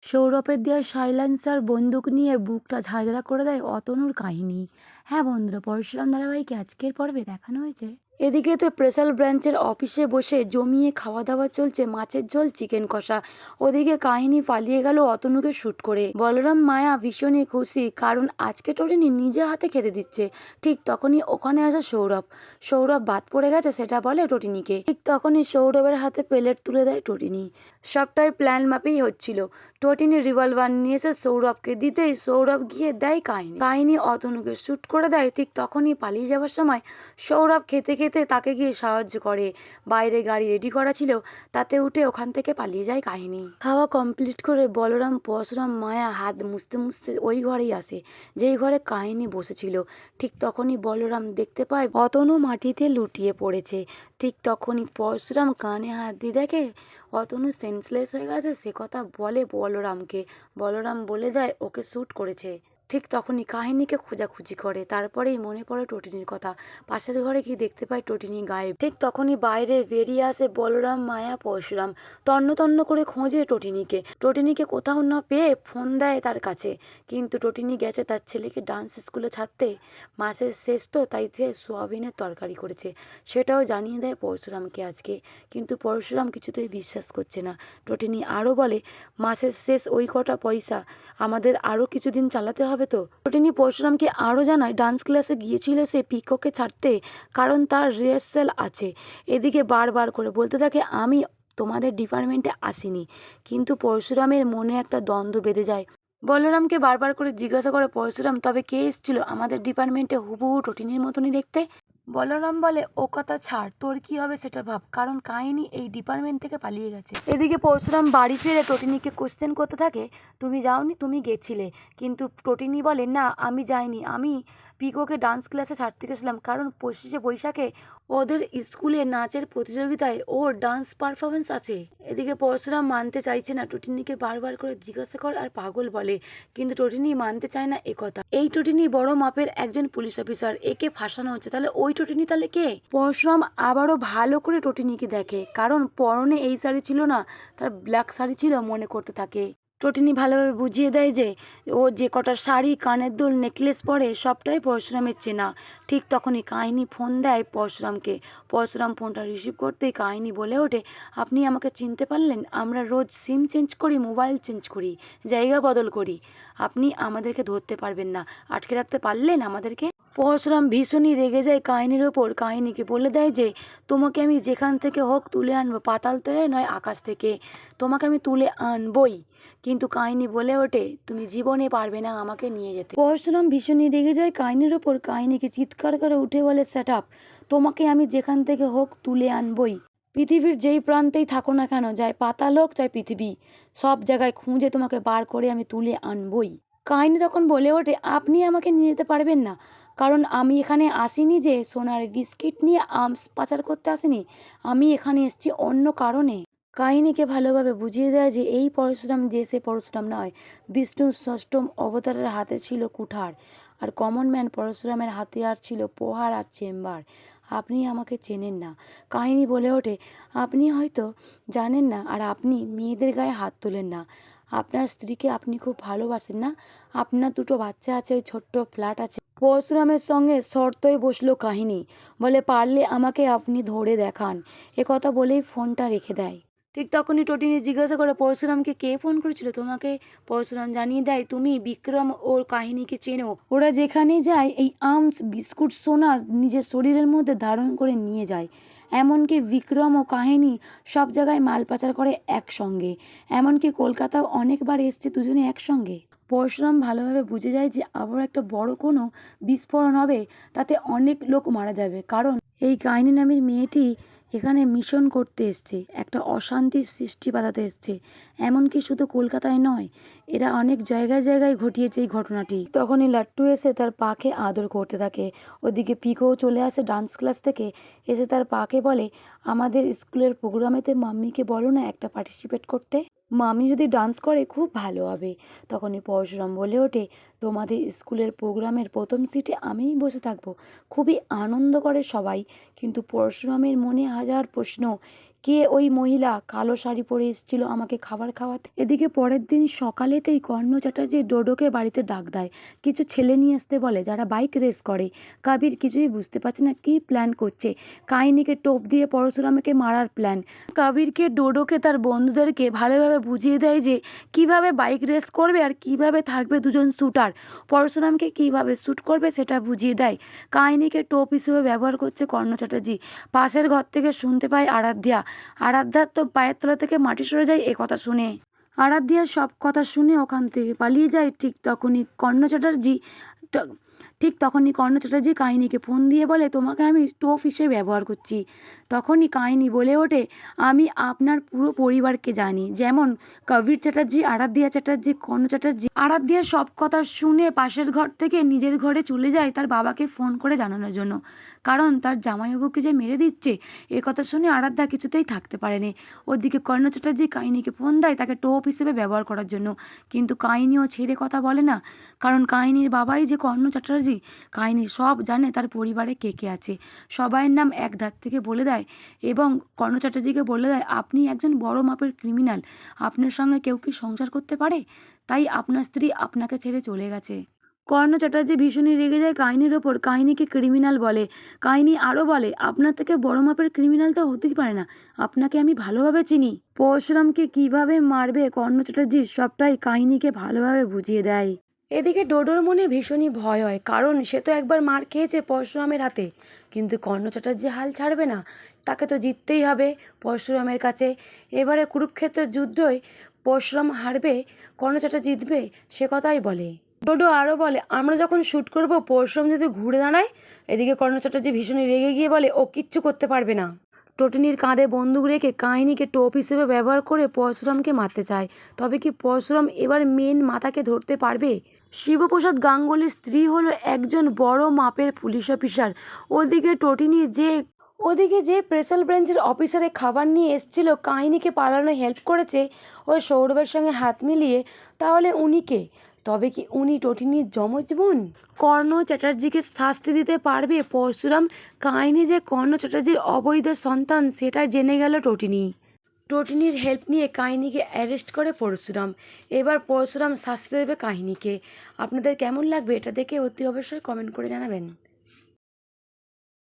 সৌরভের দেওয়া সাইলেন্সার বন্দুক নিয়ে বুকটা ঝাঁঝরা করে দেয় অতনুর কাহিনী। হ্যাঁ বন্ধুরা, পরশুরাম ধারাবাহিকে আজকের পর্বে দেখানো হয়েছে এদিকে তো স্পেশাল ব্রাঞ্চের অফিসে বসে জমিয়ে খাওয়া দাওয়া চলছে, মাছের ঝোল, চিকেন কষা। ওদিকে কাহিনী পালিয়ে গেল অতনুকে শ্যুট করে। বলরাম মায়া ভীষণই খুশি, কারণ আজকে টরিনি নিজে হাতে খেতে দিচ্ছে। ঠিক তখনই ওখানে আসে সৌরভ। সৌরভ বাদ পড়ে গেছে সেটা বলে টটিনিকে। ঠিক তখনই সৌরভের হাতে প্লেট তুলে দেয় টটিনি। সবটাই প্ল্যান মাপেই হচ্ছিল। টটিনি রিভলভার নিয়ে এসে সৌরভকে দিতেই সৌরভ গিয়ে দেয় কাহিনী অতনুকে শ্যুট করে দেয়। ঠিক তখনই পালিয়ে যাওয়ার সময় সৌরভ খেতে খেতে তাকে গিয়ে সাহায্য করে। বাইরে গাড়ি রেডি করা ছিল, তাতে উঠে ওখান থেকে পালিয়ে যায় কাহিনী। খাওয়া কমপ্লিট করে বলরাম, পরশুরাম, মায়া হাত মুছতে মুছতে ওই ঘরেই আসে যেই ঘরে কাহিনী বসেছিল। ঠিক তখনই বলরাম দেখতে পায় অতনু মাটিতে লুটিয়ে পড়েছে। ঠিক তখনই পরশুরাম কানে হাত দিয়ে দেখে অতনু সেন্সলেস হয়ে গেছে। সে কথা বলে বলরামকে। বলরাম বলে দেয় ওকে শ্যুট করেছে। ঠিক তখনই কাহিনীকে খোঁজাখুঁজি করে, তারপরেই মনে পড়ে টটিনির কথা। পাশের ঘরে গিয়ে দেখতে পায় টটিনি গায়েব। ঠিক তখনই বাইরে বেরিয়ে আসে বলরাম, মায়া, পরশুরাম। তন্ন তন্ন করে খোঁজে টটিনিকে কোথাও না পেয়ে ফোন দেয় তার কাছে। কিন্তু টটিনি গেছে তার ছেলেকে ডান্স স্কুলে ছাড়তে। মাসের শেষ তো, তাই সে সোয়াবিনের তরকারি করেছে সেটাও জানিয়ে দেয় পরশুরামকে আজকে। কিন্তু পরশুরাম কিছুতেই বিশ্বাস করছে না। টটিনি আরও বলে, মাসের শেষ ওই কটা পয়সা আমাদের আরও কিছুদিন চালাতে হবে তো। টটিনি পরশুরামকে আরও জানায় ডান্স ক্লাসে গিয়েছিল সে পিকোকে ছাড়তে, কারণ তার রিহার্সাল আছে। এদিকে বারবার করে বলতে থাকে আমি তোমাদের ডিপার্টমেন্টে আসিনি। কিন্তু পরশুরামের মনে একটা দ্বন্দ্ব বেঁধে যায়। বলরামকে বারবার করে জিজ্ঞাসা করে পরশুরাম, তবে কে এসেছিল আমাদের ডিপার্টমেন্টে হুবহু টটিনির মতনই দেখতে? বলরাম বলে, ও কথা ছাড়, তোর কি হবে সেটা ভাব, কারণ কাহিনী এই ডিপার্টমেন্ট থেকে পালিয়ে গেছে। এদিকে পরশুরাম বাড়ি ফিরে টটিনিকে কোশ্চেন করতে থাকে, তুমি যাওনি, তুমি গেছিলে। কিন্তু টটিনি বলে, না আমি যাইনি, আমি পিকোকে ডান্স ক্লাসে ছাড়তে গেছিলাম, কারণ 25শে বৈশাখে ওদের স্কুলে নাচের প্রতিযোগিতায় ওর ডান্স পারফরমেন্স আছে। এদিকে পরশুরাম মানতে চাইছে না, টটিনিকে বারবার করে জিজ্ঞাসা করে আর পাগল বলে। কিন্তু টটিনি মানতে চায় না একথা। এই টটিনি বড় মাপের একজন পুলিশ অফিসার, একে ফাঁসানো হচ্ছে। তাহলে ওই টটিনি তাহলে কে? পরশুরাম আবারও ভালো করে টটিনিকে দেখে, কারণ পরনে এই শাড়ি ছিল না, তার ব্ল্যাক শাড়ি ছিল মনে করতে থাকে। টটিনি ভালোভাবে বুঝিয়ে দেয় যে ও যে কটা শাড়ি, কানের দুল, নেকলেস পরে সবটাই পরশুরামের চেনা। ঠিক তখনই কাহিনী ফোন দেয় পরশুরামকে। পরশুরাম ফোনটা রিসিভ করতেই কাহিনী বলে ওঠে, আপনি আমাকে চিনতে পারলেন? আমরা রোজ সিম চেঞ্জ করি, মোবাইল চেঞ্জ করি, জায়গা বদল করি। আপনি আমাদেরকে ধরতে পারবেন না, আটকে রাখতে পারলেন আমাদেরকে? পরশুরাম ভীষণই রেগে যায় কাহিনীর ওপর। কাহিনীকে বলে দেয় যে তোমাকে আমি যেখান থেকে হোক তুলে আনবো, পাতাল থেকে নয় আকাশ থেকে, তোমাকে আমি তুলে আনবই। কিন্তু কাহিনী বলে ওঠে, তুমি জীবনে পারবে না আমাকে নিয়ে যেতে। পরশুরাম ভীষণই রেগে যায় কাহিনীর ওপর। কাহিনীকে চিৎকার করে উঠে বলে, সেট আপ, তোমাকে আমি যেখান থেকে হোক তুলে আনবই। পৃথিবীর যেই প্রান্তেই থাকো না কেন, যায় পাতাল হোক চাই পৃথিবী, সব জায়গায় খুঁজে তোমাকে বার করে আমি তুলে আনবই। কাহিনী তখন বলে ওঠে, আপনি আমাকে নিয়ে যেতে পারবেন না, কারণ আমি এখানে আসিনি যে সোনার বিস্কিট নিয়ে আর্মস পাচার করতে আসিনি, আমি এখানে এসেছি অন্য কারণে। কাহিনীকে ভালোভাবে বুঝিয়ে দেয় যে এই পরশুরাম যে সে পরশুরাম নয়। বিষ্ণুর ষষ্ঠম অবতারের হাতে ছিল কুঠার, আর কমন ম্যান পরশুরামের হাতিয়ার ছিল প্রহার আর চেম্বার। আপনি আমাকে চেনেন না। কাহিনী বলে ওঠে, আপনি হয়তো জানেন না, আর আপনি মেয়েদের গায়ে হাত তোলেন না। আপনার স্ত্রীকে আপনি খুব ভালোবাসেন না, আপনার দুটো বাচ্চা আছে, ওই ছোট্ট ফ্ল্যাট আছে। পরশুরামের সঙ্গে শর্তই বসলো কাহিনী, বলে পারলে আমাকে আপনি ধরে দেখান। কথা বলেই ফোনটা রেখে দেয়। ঠিক তখনই টটিনি জিজ্ঞাসা করে, পরশুরামকে কে ফোন করেছিল তোমাকে? পরশুরাম জানিয়ে দেয়, তুমি বিক্রম ওর কাহিনীকে চেনো, ওরা যেখানে যায় এই আর্মস বিস্কুট সোনার নিজের শরীরের মধ্যে ধারণ করে নিয়ে যায়। এমনকি বিক্রম ও কাহিনী সব জায়গায় মাল পাচার করে একসঙ্গে, এমনকি কলকাতাও অনেকবার এসছে দুজনে একসঙ্গে। পরশুরাম ভালোভাবে বুঝে যায় যে আবার একটা বড় কোনো বিস্ফোরণ হবে, তাতে অনেক লোক মারা যাবে, কারণ এই কাহিনী নামের মেয়েটি এখানে মিশন করতে এসছে, একটা অশান্তির সৃষ্টি বাঁধাতে এসছে। এমনকি শুধু কলকাতায় নয়, এরা অনেক জায়গায় জায়গায় ঘটিয়েছে এই ঘটনাটি। তখনই লাট্টু এসে তার পাকে আদর করতে থাকে। ওদিকে পিকোও চলে আসে ডান্স ক্লাস থেকে, এসে তার পাকে বলে, আমাদের স্কুলের প্রোগ্রামেতে মাম্মিকে বলো না একটা পার্টিসিপেট করতে, মাম্মি যদি ডান্স করে খুব ভালো হবে। তখনই পরশুরাম বলে ওঠে, তোমাদের স্কুলের প্রোগ্রামের প্রথম সিটে আমিই বসে থাকবো। খুবই আনন্দ করে সবাই, কিন্তু পরশুরামের মনে হাজার প্রশ্ন, কে ওই মহিলা কালো শাড়ি পরে এসেছিল আমাকে খাবার খাওয়াতে। এদিকে পরের দিন সকালেতেই কর্ণ চ্যাটার্জি ডোডোকে বাড়িতে ডাক দেয়, কিছু ছেলে নিয়ে আসতে বলে যারা বাইক রেস করে। কবির কিছুই বুঝতে পারছে না কি প্ল্যান করছে। কাহিনীকে টোপ দিয়ে পরশুরামকে মারার প্ল্যান। কবিরকে ডোডোকে তার বন্ধুদেরকে ভালোভাবে বুঝিয়ে দেয় যে কিভাবে বাইক রেস করবে আর কিভাবে থাকবে দুজন শ্যুটার, পরশুরামকে কিভাবে শ্যুট করবে সেটা বুঝিয়ে দেয়। কাহিনীকে টোপ হিসেবে ব্যবহার করছে কর্ণ চ্যাটার্জি। পাশের ঘর থেকে শুনতে পায় আরাধ্যার তো পায়ের তলা থেকে মাটি সরে যায় এ কথা শুনে। আরাধ্যার সব কথা শুনে ওখান থেকে পালিয়ে যায়। ঠিক তখনই কর্ণ চ্যাটার্জি কাহিনীকে ফোন দিয়ে বলে, তোমাকে আমি টোপ হিসেবে ব্যবহার করছি। তখনই কাহিনী বলে ওঠে, আমি আপনার পুরো পরিবারকে জানি, যেমন কবির চ্যাটার্জি, আরাধ্যা চ্যাটার্জি, কর্ণ চ্যাটার্জি। আরাধ্যার সব কথা শুনে পাশের ঘর থেকে নিজের ঘরে চলে যায় তার বাবাকে ফোন করে জানানোর জন্য, কারণ তার জামাইবাবুকে যে মেরে দিচ্ছে এ কথা শুনে আরাধ্যা কিছুতেই থাকতে পারেনি। ওদিকে কর্ণ চ্যাটার্জি কাহিনীকে ফোন দেয় তাকে টোপ হিসেবে ব্যবহার করার জন্য, কিন্তু কাহিনীও ছেড়ে কথা বলে না, কারণ কাহিনীর বাবাই যে কর্ণ চ্যাটার্জি। কাহিনী সব জানে তার পরিবারে কে কে আছে, সবাইয়ের নাম এক ধার থেকে বলে দেয় এবং কর্ণ চ্যাটার্জিকে বলে দেয়, আপনি একজন বড় মাপের ক্রিমিনাল, আপনার সঙ্গে কেউ কি সংসার করতে পারে? তাই আপনার স্ত্রী আপনাকে ছেড়ে চলে গেছে। কর্ণ চ্যাটার্জি ভীষণই রেগে যায় কাহিনীর ওপর, কাহিনীকে ক্রিমিনাল বলে। কাহিনী আরও বলে, আপনার থেকে বড় মাপের ক্রিমিনাল তো হতেই পারে না, আপনাকে আমি ভালোভাবে চিনি। পরশুরামকে কিভাবে মারবে কর্ণ চ্যাটার্জি সবটাই কাহিনীকে ভালোভাবে বুঝিয়ে দেয়। এদিকে ডোডোর মনে ভীষণই ভয় হয়, কারণ সে তো একবার মার খেয়েছে পরশুরামের হাতে, কিন্তু কর্ণ চ্যাটার্জি হাল ছাড়বে না, তাকে তো জিততেই হবে পরশুরামের কাছে। এবারে কুরুক্ষেত্রের যুদ্ধই পরশুরাম হারবে, কর্ণ চ্যাটার্জি জিতবে, সে কথাই বলে। ডোডো আরও বলে, আমরা যখন শ্যুট করব পরশুরাম যদি ঘুরে দাঁড়ায়। এদিকে কর্ণ চ্যাটার্জি ভীষণই রেগে গিয়ে বলে, ও কিচ্ছু করতে পারবে না। টোটিনির কাঁধে বন্দুক রেখে কাহিনীকে টোপ হিসেবে ব্যবহার করে পরশুরামকে মারতে চায়। তবে কি পরশুরাম এবার মেন মাথাকে ধরতে পারবে? শিবপ্রসাদ গাঙ্গুলির স্ত্রী হলো একজন বড় মাপের পুলিশ অফিসার। ওদিকে যে স্পেশাল ব্রাঞ্চের অফিসারে খাবার নিয়ে এসেছিল কাহিনীকে পালানো হেল্প করেছে ওই সৌরভের সঙ্গে হাত মিলিয়ে, তাহলে উনি কে? তবে কি উনি টোটিনির যমজ বোন? কর্ণ চ্যাটার্জিকে শাস্তি দিতে পারবে পরশুরাম? কাহিনী যে কর্ণ চ্যাটার্জির অবৈধ সন্তান সেটা জেনে গেল টোটিনির হেল্প নিয়ে কাহিনীকে অ্যারেস্ট করে পরশুরাম। এবার পরশুরাম শাস্তি দেবে কাহিনীকে। আপনাদের কেমন লাগবে এটা দেখে অতি অবশ্যই কমেন্ট করে জানাবেন।